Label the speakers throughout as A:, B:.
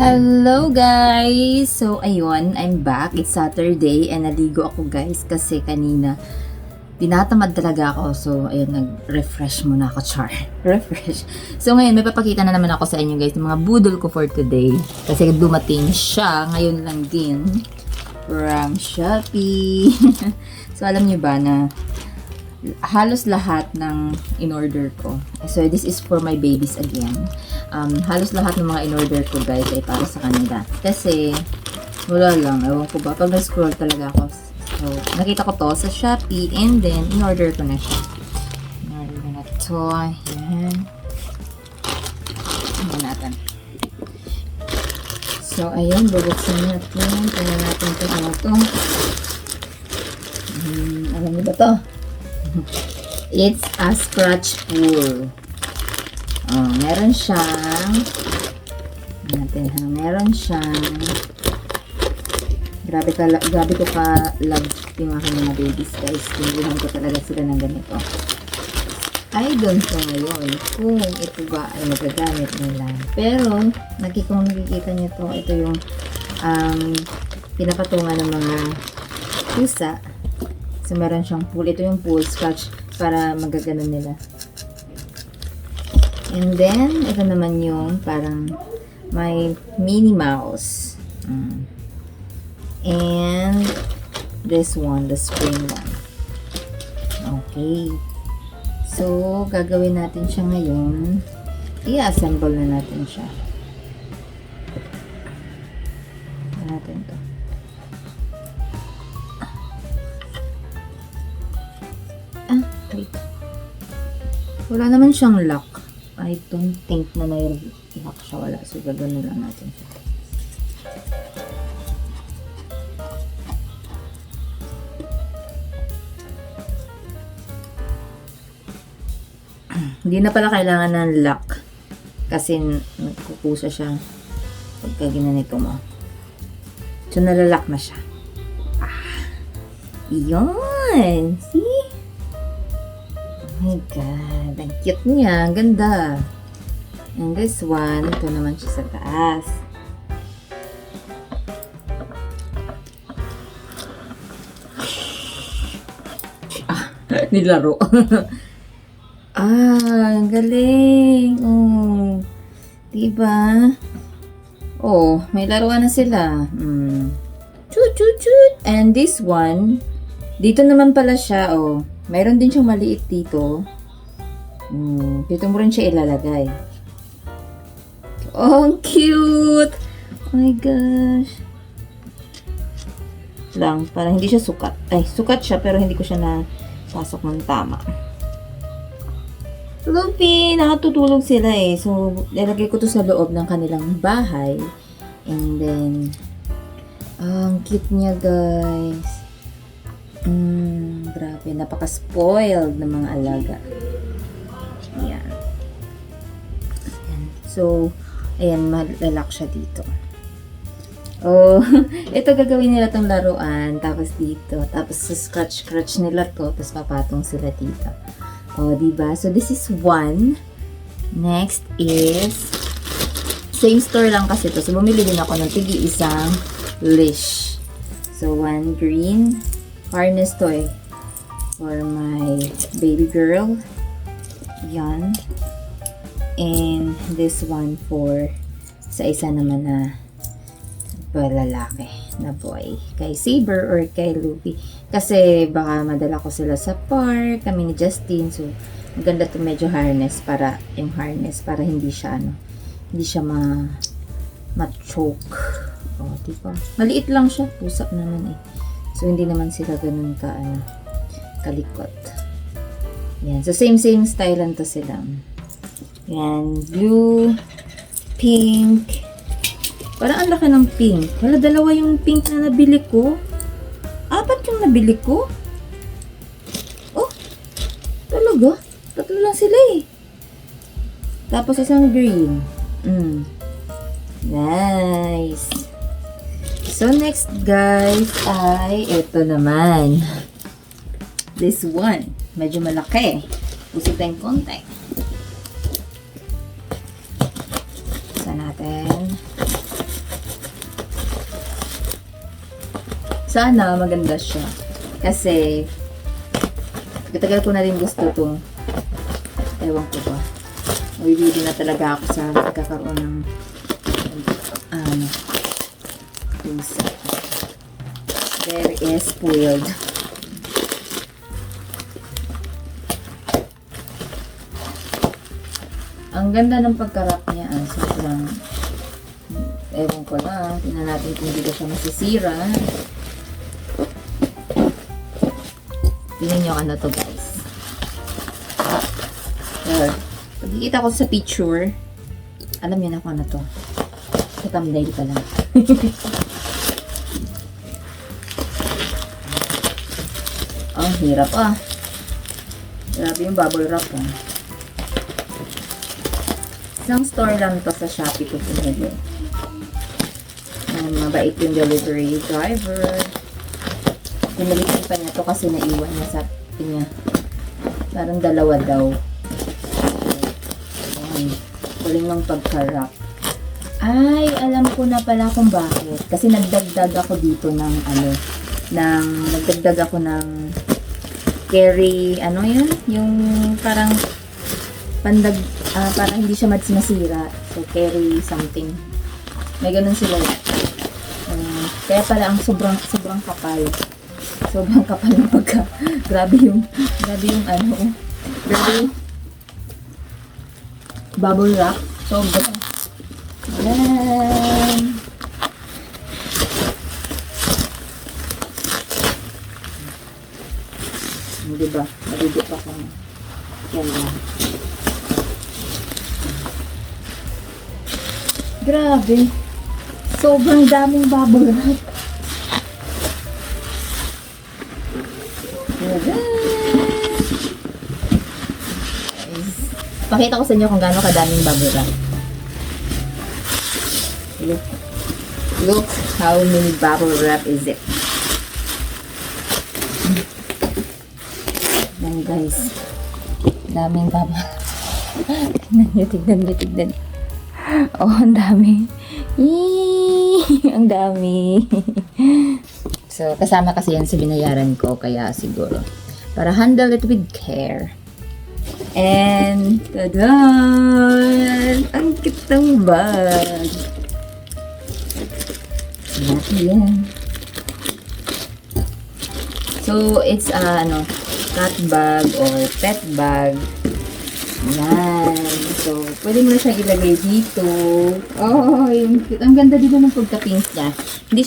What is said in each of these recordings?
A: Hello guys! So ayun, I'm back. It's Saturday and naligo ako guys kasi kanina tinatamad talaga ako. So ayun, nag-refresh muna ako, char. Refresh. So ngayon, may papakita na naman ako sa inyo guys ng mga budol ko for today. Kasi dumating siya ngayon lang din from Shopee. So alam niyo ba na halos lahat ng in-order ko. So, this is for my babies again. Halos lahat ng mga in-order ko, guys, ay para sa kanila. Kasi, wala lang. Ewan ko ba. Pag nag-scroll talaga ako. So, nakita ko to sa Shopee and then, in-order ko na siya. In-order ko na to. Ayan. Ayan natin. So, ayan. Bubuksan natin. Tingnan natin kung ano to. Alam niyo ba to? It's a scratch pull. Oh, meron siyang meron siyang grabe ko pa love yung aking mga babies guys. Tinuluhan ko talaga sila ng ganito. I don't know ngayon kung ito ba ay magagamit nila. Pero, kung nakikita niyo to, ito yung pinapatungan ng mga pusa. So, meron siyang pull. Ito yung pull scratch para magaganon nila. And then, ito naman yung parang may Minnie Mouse. And this one, the spring one. Okay. So, gagawin natin siya ngayon. I-assemble na natin siya. Natin to. Wait. Wala naman siyang lock. I don't think na may lock siya. Wala. So, gagawin lang natin siya. Hindi na pala kailangan ng lock. Kasi nagkukusa siya pagka ginanito mo. So, nalalock na siya. Iyon! See? Oh my God, ang cute niya, ang ganda. And this one, ito naman siya sa taas. Nilaro. Ang galing. Oh, diba? Oh, may laruan na sila. Chut, chut, chut. And this one, dito naman pala siya, oh. Mayroon din siyang maliit dito. Dito mo rin siya ilalagay. Oh, ang cute! Oh my gosh. Lang, parang hindi siya sukat. Ay, sukat siya pero hindi ko siya napasok ng tama. Lumpy! Nakatutulog sila eh. So, nilagay ko to sa loob ng kanilang bahay. And then, ang cute niya guys. Grabe, napaka-spoiled ng mga alaga. Ayan. So, ayan, malalak siya dito. Oh, ito gagawin nila tong laruan. Tapos dito. Tapos scratch nila to. Tapos papatong sila dito. Oh, diba? So, this is one. Next is same store lang kasi to. So, bumili din ako ng tig-isang leash. So, one green harness toy for my baby girl. Yan. And this one for sa isa naman na lalaki na boy. Kay Saber or kay Luffy. Kasi baka madala ko sila sa park. Kami ni Justin. So, maganda to medyo harness para yung harness para hindi siya hindi siya ma-choke. Oh, diba? Maliit lang siya. Pusap naman eh. So, hindi naman sila ganun kalikot. Yan. So, same style lang to sila. Yan. Blue, pink. Parang ang laki ng pink. Wala, dalawa yung pink na nabili ko. 4 yung nabili ko. Oh, talaga? 3 lang sila eh. Tapos isang green. Nice. So, next guys ay ito naman. This one. Medyo malaki. Pusip tayong konti. Sa natin. Sana maganda siya. Kasi, katagal ko na rin gusto itong, ewan ko ba, mabibili na talaga ako sa magkakaroon ng, pusa. There is spoiled. Ang ganda ng pagkarap niya. Sobrang, ewan ko na. Tingnan natin kung hindi ko siya masisira. Tingnan nyo ano to, guys. Pagkikita ko sa picture, alam niyo na kung ano to. Sa thumbnail pa lang. Ang hirap Grabe yung bubble wrap Isang store lang to sa Shopee ko pinili. Mabait yung delivery driver. Pinili ko pa niya to kasi naiwan niya sa niya. Parang dalawa daw. Galing ng pagka-wrap. Ay, alam ko na pala kung bakit. Kasi nagdagdag ako dito ng nagdagdag ako ng carry, yun? Yung parang parang hindi siya masira. So, carry something. May ganun sila. Kaya pala ang sobrang kapal. Sobrang kapal ng pagka. Grabe yung bubble wrap. Sobrang. Ayan. Diba? Nabibit pa ko. Yan lang. Grabe. Sobrang daming bubble wrap. Pakita ko sa inyo kung gaano kadaming bubble wrap. Look how many bubble wrap is it. Yan guys. Daming bubble. Tignan nyo. Oh, ang dami. Ang dami. So, kasama kasi yan sa binayaran ko. Kaya siguro, para handle it with care. And, tada! Ang cute ng bag. Yan. So, it's cat bag or pet bag. Yan. So, pwede mo na siyang ilagay dito. Oh, yung cute. Ang ganda dito ng pagka-pink niya. Hindi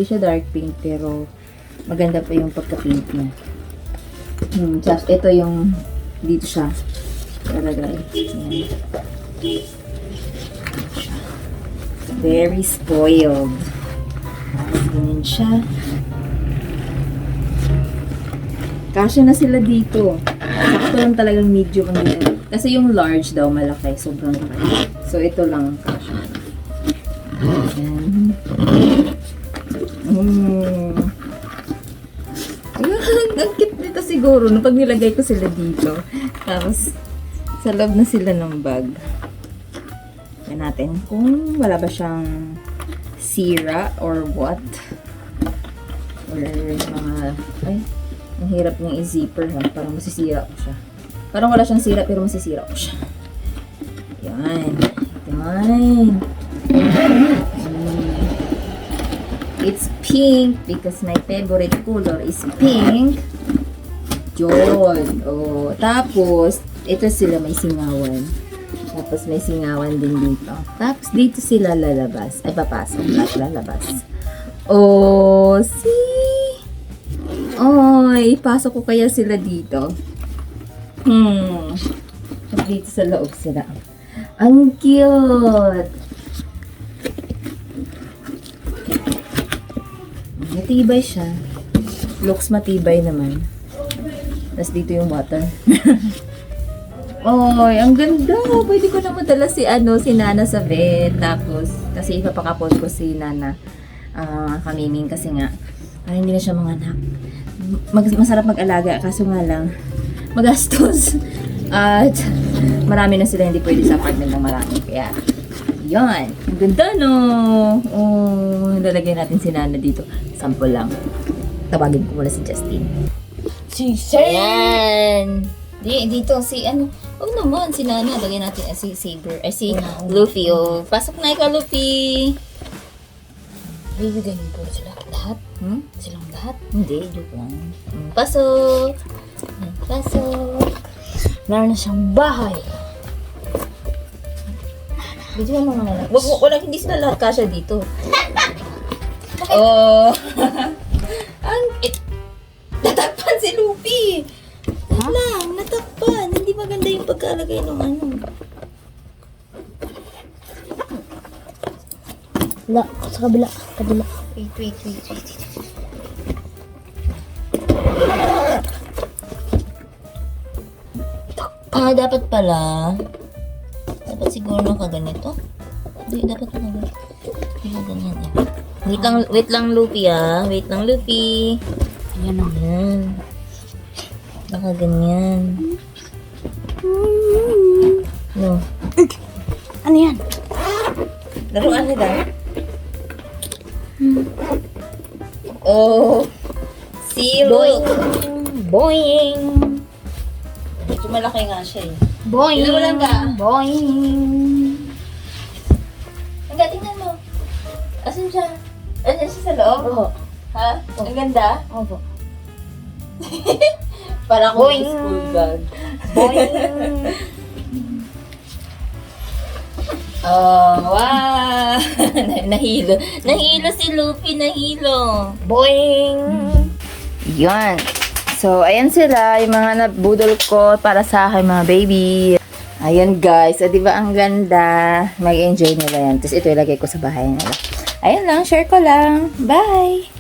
A: siya dark pink, pero maganda pa yung pagka-pink niya. Just, ito yung dito siya. Ilagay. Very spoiled. Ganyan siya. Kasya na sila dito. Sakto lang talagang medium ang dito. Kasi yung large daw malaki. Sobrang laki. So, ito lang ang kasya. Ayan. Ang cute nito siguro. No, pag nilagay ko sila dito. Tapos, sa loob na sila ng bag. Yan natin kung wala ba siyang sira or what. Or mga... Ay, ang hirap niyang i-zipper parang masisira ko siya. Parang wala siyang sira pero masisira ko siya. Yan. It's pink because my favorite color is pink. Yun. Oh, tapos, ito sila may singawan. Tapos may singawan din dito. Tapos dito sila lalabas. Ay, papasok. At lalabas. Oh, see? Oy, pasok ko kaya sila dito. Dito sa loob sila. Ang cute! Matibay siya. Looks matibay naman. Tapos dito yung water. Oy, ang ganda! Pwede ko na madala si Nana sa vet. Tapos, kasi ipapakapos ko si Nana kamiming kasi nga, para hindi na siya manganak. Masarap mag-alaga, kaso nga lang, magastos. At marami na sila, hindi pwede sa apartment ng marami. Kaya, Yan. Ang ganda, no? Oh, lalagay natin si Nana dito. Sample lang. Tawagin ko muna si Justin.
B: Si Sir.
A: Ayan. Dito, si ano. Oh naman, si Nana. Lagyan natin si Saber. Ay, si Luffy. Oh, pasok na ikaw, Luffy.
B: Bibigyan niyo po sila. Lahat? Silang lahat?
A: Hindi, joke lang. Pasok. Pasok.
B: Meron na siyang bahay.
A: Video mo mga lang. Wala, hindi sila lahat kasya dito. Oh. Natakpan si Luffy. Wait lang, natakpan. Hindi maganda yung pagkalagay ng ano.
B: Wala, sa kabila. Kabila.
A: Wait. Dapat pala. Dapat siguro nakaganito. Hindi, dapat pala ganito. Hindi ganyan eh. Wait lang Luffy ah. Wait lang Luffy.
B: Ayan o.
A: Ayan. Nakaganyan. No.
B: Ano yan?
A: Laruan nila. Oh. See, look.
B: Boing.
A: Medyo malaki nga siya eh.
B: Boing.
A: Tignan mo lang ka.
B: Boing.
A: Ang tingnan mo. Asan siya? Asan siya sa loob?
B: Oo.
A: Ha? Ang ganda?
B: Opo.
A: Para akong
B: Boing.
A: school bag.
B: Boing.
A: Oh, wow! Nahilo. Nahilo si Luffy, nahilo.
B: Boing.
A: Yan. So, ayan sila, yung mga nabudol ko para sa akin, mga baby. Ayan guys, so, di ba ang ganda? Mag-enjoy nila yan. Tapos ito ilagay ko sa bahay nila. Ayan lang, share ko lang. Bye!